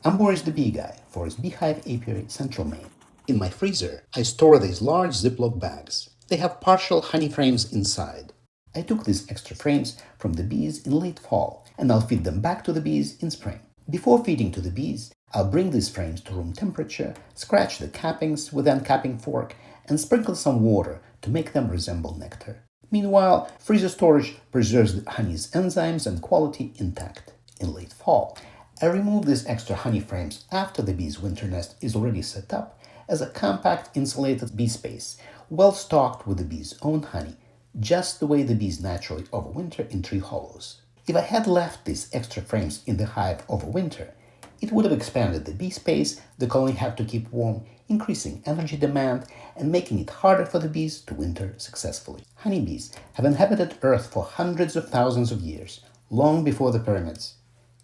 I'm Boris the Bee Guy, Forest Beehive Apiary, Central Maine. In my freezer, I store these large Ziploc bags. They have partial honey frames inside. I took these extra frames from the bees in late fall, and I'll feed them back to the bees in spring. Before feeding to the bees, I'll bring these frames to room temperature, scratch the cappings with an uncapping fork, and sprinkle some water to make them resemble nectar. Meanwhile, freezer storage preserves the honey's enzymes and quality intact. In late fall, I remove these extra honey frames after the bee's winter nest is already set up as a compact insulated bee space, well stocked with the bee's own honey, just the way the bees naturally overwinter in tree hollows. If I had left these extra frames in the hive over winter, it would have expanded the bee space the colony had to keep warm, increasing energy demand and making it harder for the bees to winter successfully. Honeybees have inhabited Earth for hundreds of thousands of years, long before the pyramids.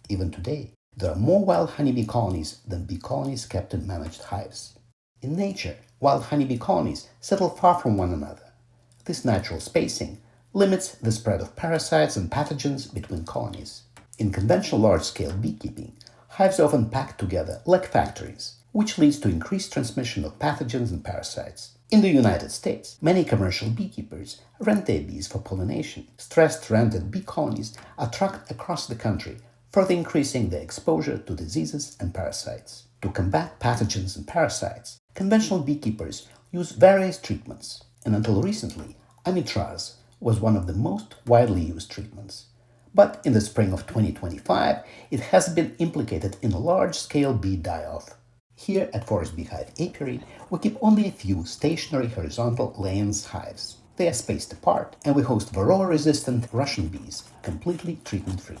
Even today, there are more wild honeybee colonies than bee colonies kept in managed hives. In nature, wild honeybee colonies settle far from one another. This natural spacing limits the spread of parasites and pathogens between colonies. In conventional large-scale beekeeping, hives often pack together like factories, which leads to increased transmission of pathogens and parasites. In the United States, many commercial beekeepers rent their bees for pollination. Stressed rented bee colonies are trucked across the country, further increasing their exposure to diseases and parasites. To combat pathogens and parasites, conventional beekeepers use various treatments, and until recently, Amitraz was one of the most widely used treatments. But in the spring of 2025, it has been implicated in a large-scale bee die-off. Here at Forest Beehive Apiary, we keep only a few stationary horizontal layers hives. They are spaced apart, and we host varroa-resistant Russian bees, completely treatment-free.